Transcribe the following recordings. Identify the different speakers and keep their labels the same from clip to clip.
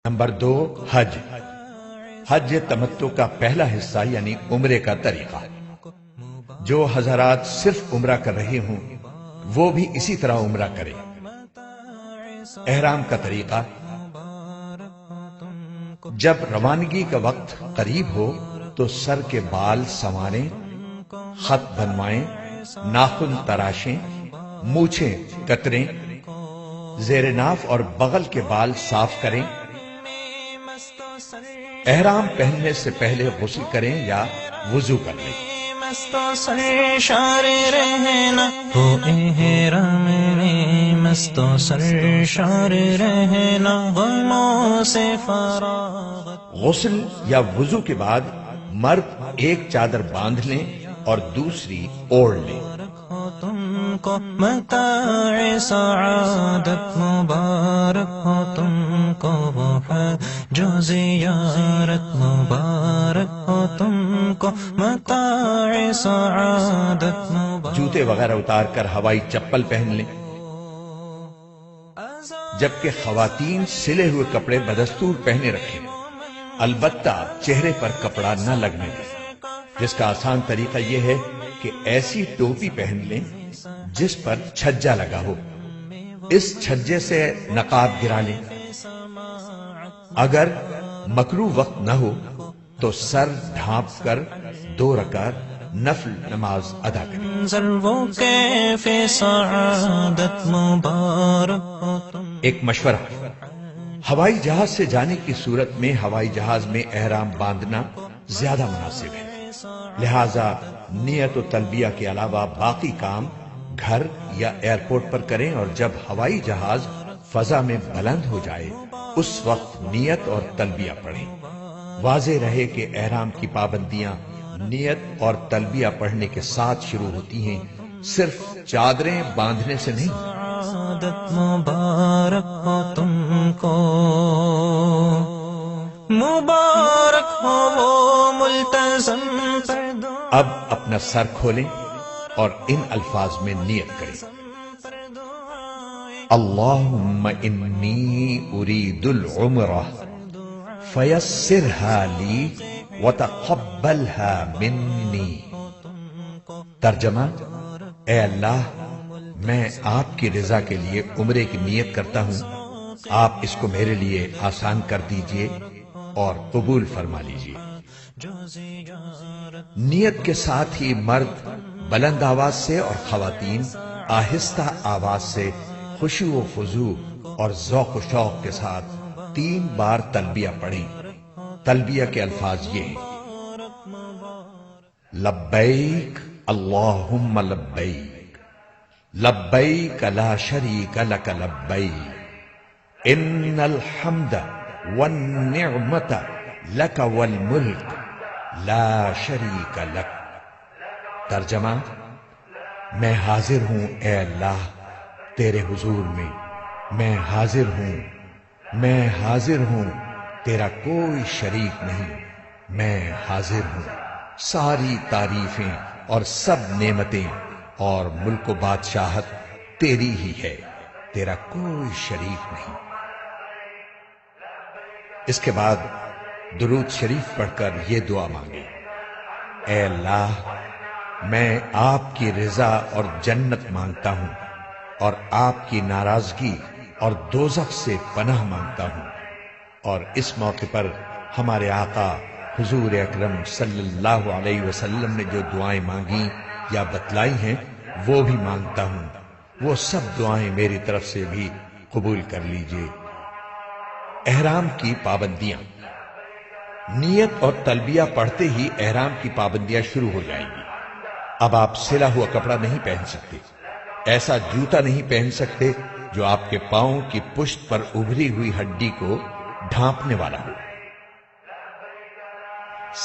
Speaker 1: Number 2، حج۔ حج تمتع کا پہلا حصہ یعنی عمرے کا طریقہ۔ جو حضرات صرف عمرہ کر رہے ہوں وہ بھی اسی طرح عمرہ کریں۔ احرام کا طریقہ: جب روانگی کا وقت قریب ہو تو سر کے بال سنواریں، خط بنوائیں، ناخن تراشیں، مونچھیں کتریں، زیر ناف اور بغل کے بال صاف کریں۔ احرام پہننے سے پہلے غسل کریں یا وضو کر لیں۔ غسل یا وضو کے بعد مرد ایک چادر باندھ لیں اور دوسری اوڑھ لیں۔
Speaker 2: تم کو متاع سعادت مبارک ہو، تم کو وہ جو زیارت مبارک ہو، تم کو متاع سعادت مبارک۔
Speaker 1: جوتے وغیرہ اتار کر ہوائی چپل پہن لیں، جبکہ خواتین سلے ہوئے کپڑے بدستور پہنے رکھیں، البتہ چہرے پر کپڑا نہ لگنے دیں۔ جس کا آسان طریقہ یہ ہے کہ ایسی ٹوپی پہن لیں جس پر چھجا لگا ہو، اس چھجے سے نقاب گرا لیں۔ اگر مکروہ وقت نہ ہو تو سر ڈھانپ کر 2 رکعت نفل نماز ادا کریں۔
Speaker 2: سعادت مبارک ہو تم۔
Speaker 1: ایک مشورہ: ہوائی جہاز سے جانے کی صورت میں ہوائی جہاز میں احرام باندھنا زیادہ مناسب ہے، لہذا نیت و تلبیہ کے علاوہ باقی کام گھر یا ایئرپورٹ پر کریں، اور جب ہوائی جہاز فضا میں بلند ہو جائے اس وقت نیت اور تلبیہ پڑھیں۔ واضح رہے کہ احرام کی پابندیاں نیت اور تلبیہ پڑھنے کے ساتھ شروع ہوتی ہیں، صرف چادریں باندھنے سے نہیں۔
Speaker 2: سعادت مبارک ہو تم کو، مبارک ہو وہ ملتزم پردوں۔
Speaker 1: اب اپنا سر کھولیں اور ان الفاظ میں نیت کریں: اللہم انی ارید العمرہ فیسرها لی وتقبلها منی۔ ترجمہ: اے اللہ، میں آپ کی رضا کے لیے عمرے کی نیت کرتا ہوں، آپ اس کو میرے لیے آسان کر دیجئے اور قبول فرما لیجئے۔ نیت کے ساتھ ہی مرد بلند آواز سے اور خواتین آہستہ آواز سے خشوع و خضوع اور ذوق و شوق کے ساتھ 3 بار تلبیہ پڑھیں۔ تلبیہ کے الفاظ یہ ہیں: لبیک اللہم لبیک، لبیک لا شریک لک لبیک، ان الحمد والنعمت لک والملک لا شریک لک۔ ترجمہ: میں حاضر ہوں اے اللہ تیرے حضور میں، میں حاضر ہوں، میں حاضر ہوں، تیرا کوئی شریک نہیں، میں حاضر ہوں، ساری تعریفیں اور سب نعمتیں اور ملک و بادشاہت تیری ہی ہے، تیرا کوئی شریک نہیں۔ اس کے بعد درود شریف پڑھ کر یہ دعا مانگیں: اے اللہ، میں آپ کی رضا اور جنت مانگتا ہوں اور آپ کی ناراضگی اور دوزخ سے پناہ مانگتا ہوں، اور اس موقع پر ہمارے آقا حضور اکرم صلی اللہ علیہ وسلم نے جو دعائیں مانگی یا بتلائی ہیں وہ بھی مانگتا ہوں، وہ سب دعائیں میری طرف سے بھی قبول کر لیجئے۔ احرام کی پابندیاں: نیت اور تلبیہ پڑھتے ہی احرام کی پابندیاں شروع ہو جائیں گی۔ اب آپ سلا ہوا کپڑا نہیں پہن سکتے، ایسا جوتا نہیں پہن سکتے جو آپ کے پاؤں کی پشت پر ابھری ہوئی ہڈی کو ڈھانپنے والا ہو۔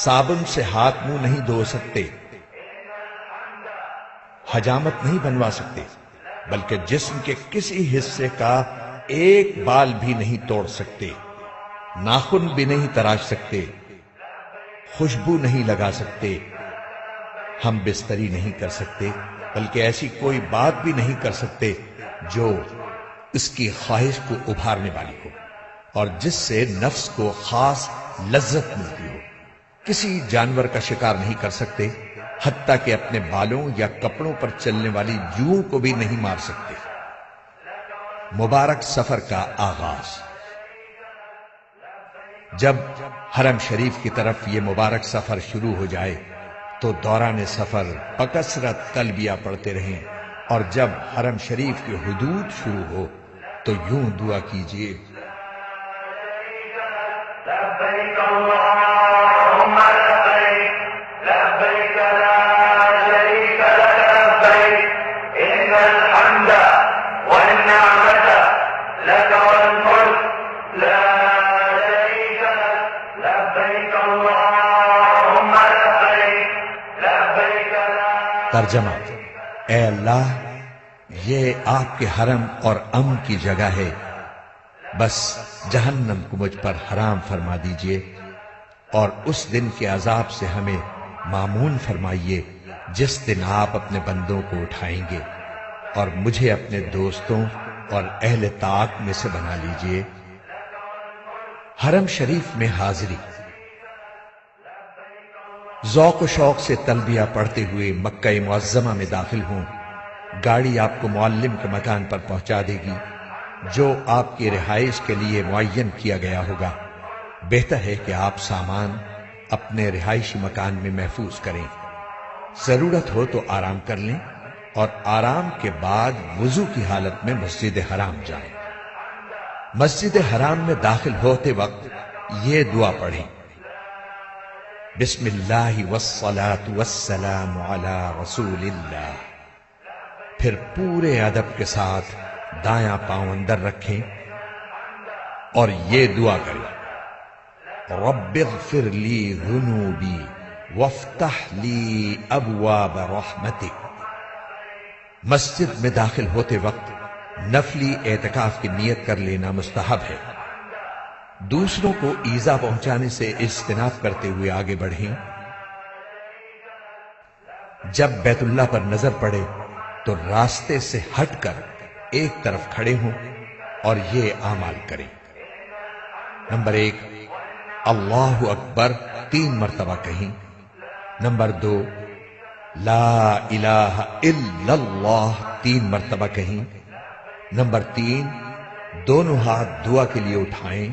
Speaker 1: صابن سے ہاتھ منہ نہیں دھو سکتے، حجامت نہیں بنوا سکتے، بلکہ جسم کے کسی حصے کا ایک بال بھی نہیں توڑ سکتے، ناخن بھی نہیں تراش سکتے، خوشبو نہیں لگا سکتے، ہم بستری نہیں کر سکتے، بلکہ ایسی کوئی بات بھی نہیں کر سکتے جو اس کی خواہش کو ابھارنے والی ہو۔ اور جس سے نفس کو خاص لذت ملتی ہو۔ کسی جانور کا شکار نہیں کر سکتے، حتیٰ کہ اپنے بالوں یا کپڑوں پر چلنے والی جوؤں کو بھی نہیں مار سکتے۔ مبارک سفر کا آغاز۔ جب حرم شریف کی طرف یہ مبارک سفر شروع ہو جائے تو دوران سفر بکثرت تلبیہ پڑھتے رہیں، اور جب حرم شریف کی حدود شروع ہو تو یوں دعا کیجیے:
Speaker 3: لبيك اللهم لبيك لبيك لا شريك لك لبيك إن الحمد والنعمة لك والملك لا شريك لك لبيك اللهم لبيك لبيك لا
Speaker 1: ترجمہ: اے اللہ، یہ آپ کے حرم اور امن کی جگہ ہے، بس جہنم کو مجھ پر حرام فرما دیجئے، اور اس دن کے عذاب سے ہمیں مامون فرمائیے جس دن آپ اپنے بندوں کو اٹھائیں گے، اور مجھے اپنے دوستوں اور اہل طاعت میں سے بنا لیجئے۔ حرم شریف میں حاضری۔ ذوق و شوق سے تلبیہ پڑھتے ہوئے مکہ معظمہ میں داخل ہوں۔ گاڑی آپ کو معلم کے مکان پر پہنچا دے گی جو آپ کی رہائش کے لیے معین کیا گیا ہوگا۔ بہتر ہے کہ آپ سامان اپنے رہائشی مکان میں محفوظ کریں۔ ضرورت ہو تو آرام کر لیں، اور آرام کے بعد وضو کی حالت میں مسجد حرام جائیں۔ مسجد حرام میں داخل ہوتے وقت یہ دعا پڑھیں: بسم اللہ والصلاة والسلام علی رسول اللہ۔ پھر پورے ادب کے ساتھ دایاں پاؤں اندر رکھیں اور یہ دعا کریں: رب اغفر لی ذنوبی وافتح لی ابواب رحمتک۔ مسجد میں داخل ہوتے وقت نفلی اعتکاف کی نیت کر لینا مستحب ہے۔ دوسروں کو ایذا پہنچانے سے اجتناب کرتے ہوئے آگے بڑھیں۔ جب بیت اللہ پر نظر پڑے تو راستے سے ہٹ کر ایک طرف کھڑے ہوں اور یہ اعمال کریں: نمبر 1، اللہ اکبر 3 مرتبہ کہیں۔ نمبر 2، لا الہ الا اللہ 3 مرتبہ کہیں۔ نمبر 3، دونوں ہاتھ دعا کے لیے اٹھائیں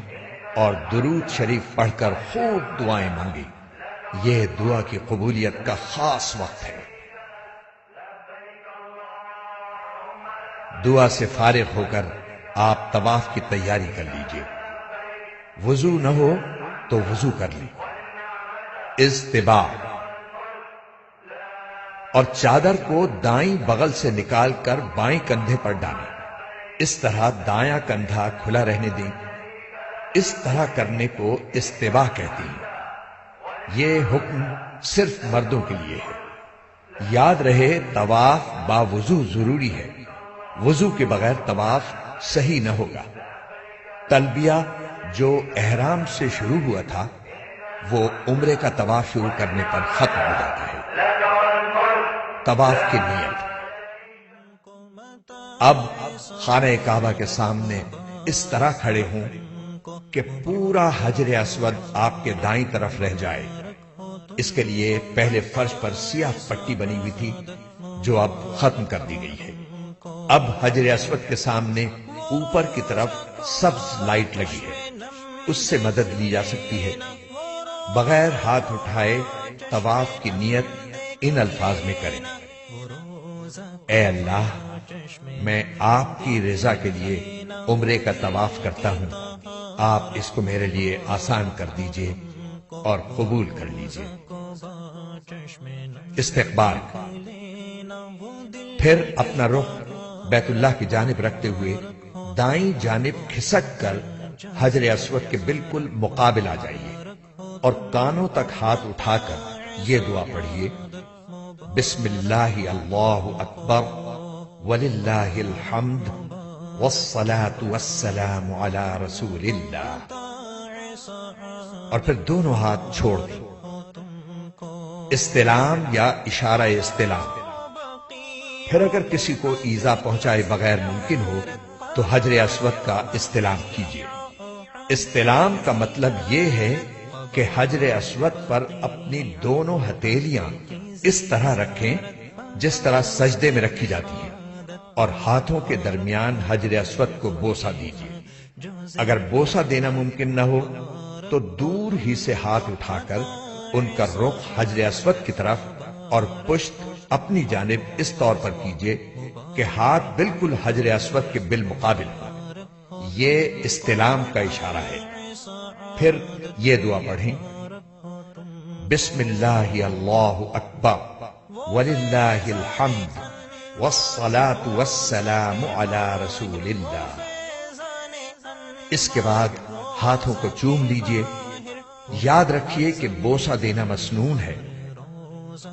Speaker 1: اور درود شریف پڑھ کر خوب دعائیں مانگیں۔ یہ دعا کی قبولیت کا خاص وقت ہے۔ دعا سے فارغ ہو کر آپ طواف کی تیاری کر لیجئے۔ وضو نہ ہو تو وضو کر لیں۔ اضطباع، اور چادر کو دائیں بغل سے نکال کر بائیں کندھے پر ڈالیں۔ اس طرح دایاں کندھا کھلا رہنے دیں۔ اس طرح کرنے کو اضطباع کہتے ہیں۔ یہ حکم صرف مردوں کے لیے ہے۔ یاد رہے طواف باوضو ضروری ہے۔ وضو کے بغیر طواف صحیح نہ ہوگا۔ تلبیہ جو احرام سے شروع ہوا تھا وہ عمرے کا طواف شروع کرنے پر ختم ہو جاتا ہے۔ طواف کی نیت۔ اب خانہ کعبہ کے سامنے اس طرح کھڑے ہوں کہ پورا حجر اسود آپ کے دائیں طرف رہ جائے۔ اس کے لیے پہلے فرش پر سیاہ پٹی بنی ہوئی تھی جو اب ختم کر دی گئی ہے۔ اب حجر اسود کے سامنے اوپر کی طرف سبز لائٹ لگی ہے، اس سے مدد لی جا سکتی ہے۔ بغیر ہاتھ اٹھائے طواف کی نیت ان الفاظ میں کریں: اے اللہ، میں آپ کی رضا کے لیے عمرے کا طواف کرتا ہوں، آپ اس کو میرے لیے آسان کر دیجئے اور قبول کر لیجئے۔ استقبال، پھر اپنا رخ بیت اللہ کی جانب رکھتے ہوئے دائیں جانب کھسک کر حجر اسود کے بالکل مقابل آ جائیے اور کانوں تک ہاتھ اٹھا کر یہ دعا پڑھیے: بسم اللہ اللہ اکبر وللہ الحمد والصلاة والسلام علی رسول اللہ، اور پھر دونوں ہاتھ چھوڑ دیں۔ استلام یا اشارہ استلام۔ پھر اگر کسی کو ایذا پہنچائے بغیر ممکن ہو تو حجر اسود کا استلام کیجیے۔ استلام کا مطلب یہ ہے کہ حجر اسود پر اپنی دونوں ہتھیلیاں اس طرح رکھیں جس طرح سجدے میں رکھی جاتی ہیں، اور ہاتھوں کے درمیان حجر اسود کو بوسہ دیجیے۔ اگر بوسہ دینا ممکن نہ ہو تو دور ہی سے ہاتھ اٹھا کر ان کا رخ حجر اسود کی طرف اور پشت اپنی جانب اس طور پر کیجیے کہ ہاتھ بالکل حجر اسود کے بالمقابل ہو۔ یہ استلام کا اشارہ ہے۔ پھر یہ دعا پڑھیں: بسم اللہ اللہ اکبر وللہ الحمد والصلاة والسلام علی رسول اللہ۔ اس کے بعد ہاتھوں کو چوم لیجئے۔ یاد رکھیے کہ بوسہ دینا مسنون ہے۔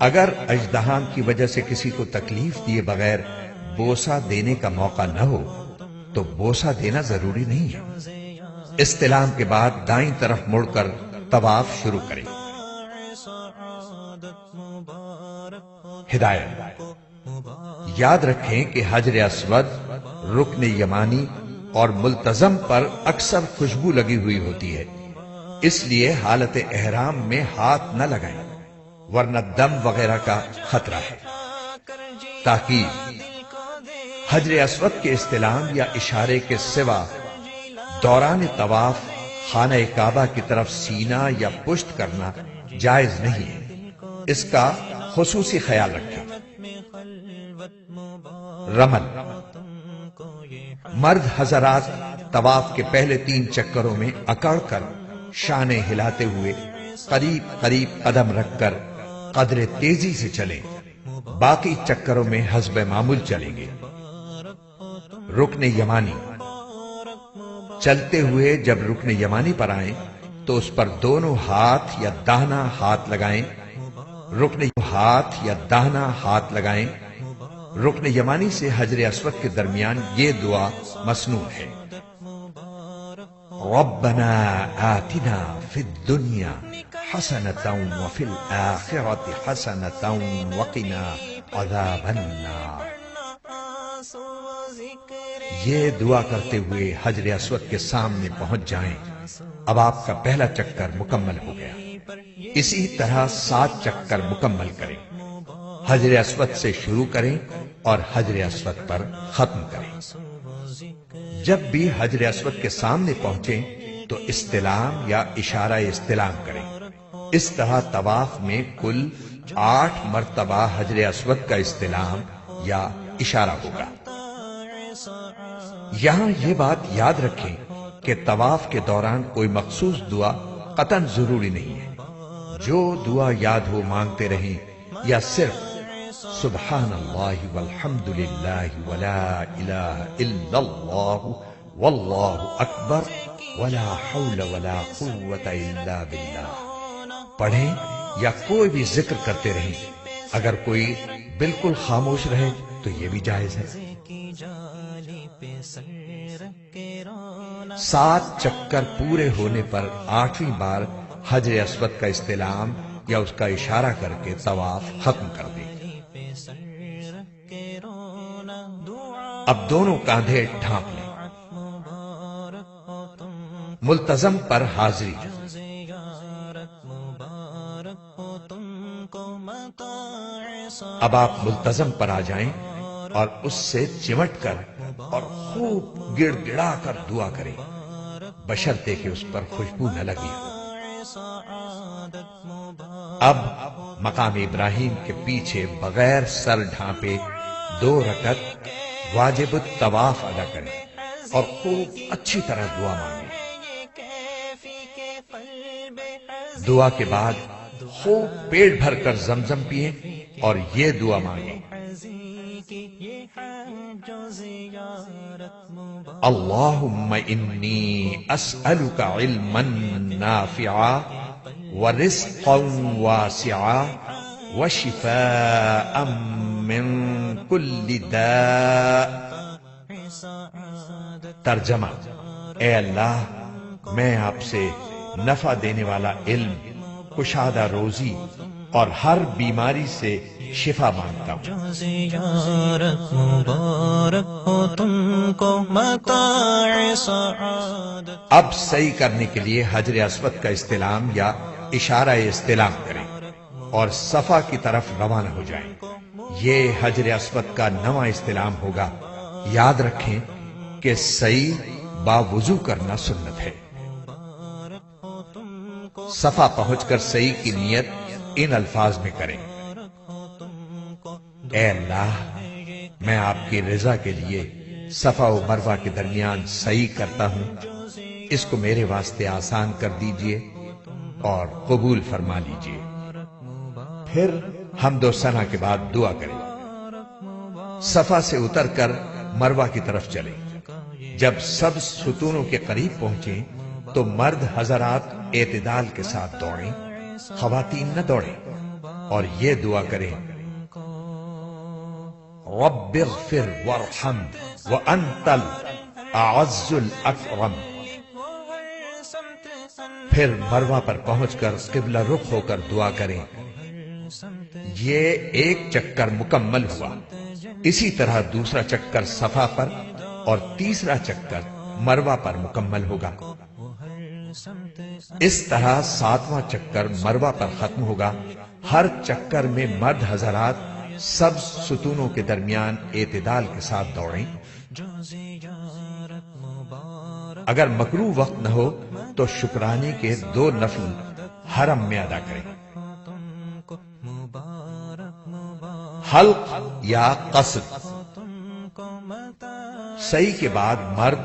Speaker 1: اگر اژدہان کی وجہ سے کسی کو تکلیف دیے بغیر بوسہ دینے کا موقع نہ ہو تو بوسہ دینا ضروری نہیں ہے۔ استلام کے بعد دائیں طرف مڑ کر طواف شروع کریں۔ ہدایت: یاد رکھیں کہ حجر اسود، رکن یمانی اور ملتزم پر اکثر خوشبو لگی ہوئی ہوتی ہے، اس لیے حالت احرام میں ہاتھ نہ لگائیں ورنہ دم وغیرہ کا خطرہ ہے۔ تاکید: حجر اسود کے استلام یا اشارے کے سوا دوران طواف خانہ کعبہ کی طرف سینہ یا پشت کرنا جائز نہیں ہے، اس کا خصوصی خیال رکھیں۔ رمل: مرد حضرات طواف کے پہلے 3 چکروں میں اکڑ کر شانے ہلاتے ہوئے قریب قریب قدم رکھ کر قدر تیزی سے چلیں، باقی چکروں میں حسب معمول چلیں گے۔ رکن یمانی: چلتے ہوئے جب رکن یمانی پر آئیں تو اس پر دونوں ہاتھ یا داہنا ہاتھ لگائیں۔ رکن یمانی سے حجر اسود کے درمیان یہ دعا مسنون ہے: ربنا آتنا فی الدنیا حسنۃ وفی الآخرۃ حسنۃ وقنا عذاب النار۔ یہ دعا کرتے ہوئے حجر اسود کے سامنے پہنچ جائیں۔ اب آپ کا پہلا چکر مکمل ہو گیا۔ اسی طرح 7 چکر مکمل کریں۔ حجر اسود سے شروع کریں اور حجر اسود پر ختم کریں۔ جب بھی حجر اسود کے سامنے پہنچیں تو استلام یا اشارہ استلام کریں۔ اس طرح طواف میں کل 8 مرتبہ حجر اسود کا استلام یا اشارہ ہوگا۔ یہاں یہ بات یاد رکھیں کہ طواف کے دوران کوئی مخصوص دعا قطعاً ضروری نہیں ہے۔ جو دعا یاد ہو مانگتے رہیں یا صرف سبحان اللہ والحمد للہ ولا الہ الا اللہ واللہ اکبر ولا حول ولا قوت الا باللہ پڑھیں یا کوئی بھی ذکر کرتے رہیں۔ اگر کوئی بالکل خاموش رہے تو یہ بھی جائز ہے۔ 7 چکر پورے ہونے پر 8ویں بار حجر اسود کا استلام یا اس کا اشارہ کر کے طواف ختم کر دیں۔ اب دونوں کاندھے ڈھانپ لیں۔ ملتزم پر حاضری: اب آپ ملتزم پر آ جائیں اور اس سے چمٹ کر اور خوب گڑ گڑا کر دعا کریں، بشرطے کہ اس پر خوشبو نہ لگی ہو۔ اب مقام ابراہیم کے پیچھے بغیر سر ڈھانپے 2 رکعت واجب الطواف ادا کریں اور خوب اچھی طرح دعا مانگیں۔ دعا کے بعد خوب پیٹ بھر کر زمزم پئیں اور یہ دعا مانگیں: اللہم انی اسألک علما نافعا ورزقا واسعا وشفاء من کل داء۔ ترجمہ: اے اللہ، میں آپ سے نفع دینے والا علم، کشادہ روزی اور ہر بیماری سے شفا مانگتا ہوں۔
Speaker 2: جو زیارت مبارک ہو تم کو متاع سعادت۔
Speaker 1: اب صحیح کرنے کے لیے حجر اسود کا استلام یا اشارہ استلام کریں اور صفا کی طرف روانہ ہو جائیں۔ یہ حجر اسود کا نواں استلام ہوگا۔ یاد رکھیں کہ صحیح باوضو کرنا سنت ہے۔ صفا پہنچ کر صحیح کی نیت ان الفاظ میں کریں: اے اللہ، میں آپ کی رضا کے لیے صفا و مروہ کے درمیان صحیح کرتا ہوں، اس کو میرے واسطے آسان کر دیجئے اور قبول فرما لیجئے۔ پھر حمد و ثنا کے بعد دعا کریں۔ صفا سے اتر کر مروہ کی طرف چلیں۔ جب سب ستونوں کے قریب پہنچیں تو مرد حضرات اعتدال کے ساتھ دوڑیں، خواتین نہ دوڑیں، اور یہ دعا کریں: رب اغفر وارحم وانت الاعز الاکرم۔ پھر مروہ پر پہنچ کر قبلہ رخ ہو کر دعا کریں۔ یہ ایک چکر مکمل ہوا۔ اسی طرح دوسرا چکر صفا پر اور تیسرا چکر مروہ پر مکمل ہوگا۔ اس طرح 7واں چکر مروہ پر ختم ہوگا۔ ہر چکر میں مرد حضرات سب ستونوں کے درمیان اعتدال کے ساتھ دوڑیں۔ اگر مکروہ وقت نہ ہو تو شکرانے کے 2 نفل حرم میں ادا کریں۔ حلق یا قصر: صحیح کے بعد مرد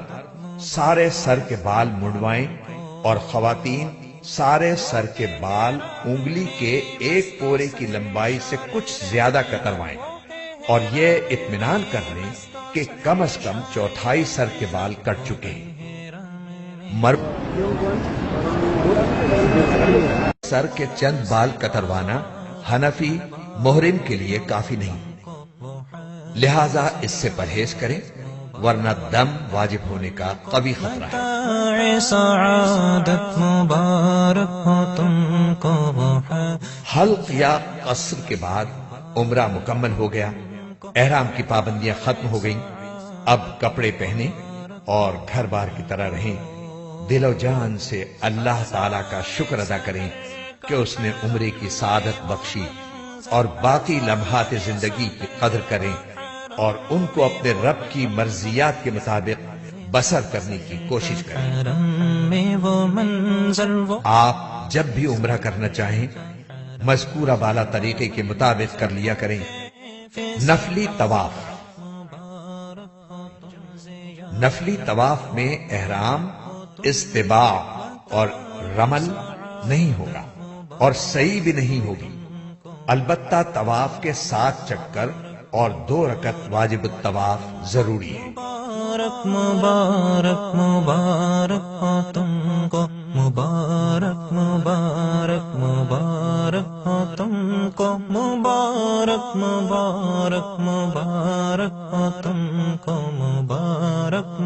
Speaker 1: سارے سر کے بال منڈوائیں اور خواتین سارے سر کے بال انگلی کے ایک پورے کی لمبائی سے کچھ زیادہ کتروائیں، اور یہ اطمینان کر لیں کہ کم از کم 1/4 سر کے بال کٹ چکے ہیں۔ مرد سر کے چند بال کتروانا حنفی محرم کے لیے کافی نہیں، لہذا اس سے پرہیز کریں، ورنہ دم واجب ہونے کا قوی خطرہ ہے۔
Speaker 2: متاع سعادت مبارک ہو تم کو ہے۔
Speaker 1: حلق یا قصر کے بعد عمرہ مکمل ہو گیا، احرام کی پابندیاں ختم ہو گئیں۔ اب کپڑے پہنیں اور گھر بار کی طرح رہیں۔ دل و جان سے اللہ تعالی کا شکر ادا کریں کہ اس نے عمرے کی سعادت بخشی، اور باقی لمحات زندگی کی قدر کریں اور ان کو اپنے رب کی مرضیات کے مطابق بسر کرنے کی کوشش کریں۔
Speaker 2: حرم میں وہ منظر وہ
Speaker 1: آپ جب بھی عمرہ کرنا چاہیں مذکورہ بالا طریقے کے مطابق کر لیا کریں۔ نفلی طواف: نفلی طواف میں احرام، استباع اور رمل نہیں ہوگا اور صحیح بھی نہیں ہوگی، البتہ طواف کے 7 چکر اور 2 رکعت واجب الطواف ضروری ہے۔
Speaker 2: مبارک مبارک مبارک ہو تم کو، مبارک مبارک مبارک ہو تم کو، مبارک مبارک مبارک ہو تم کو، مبارک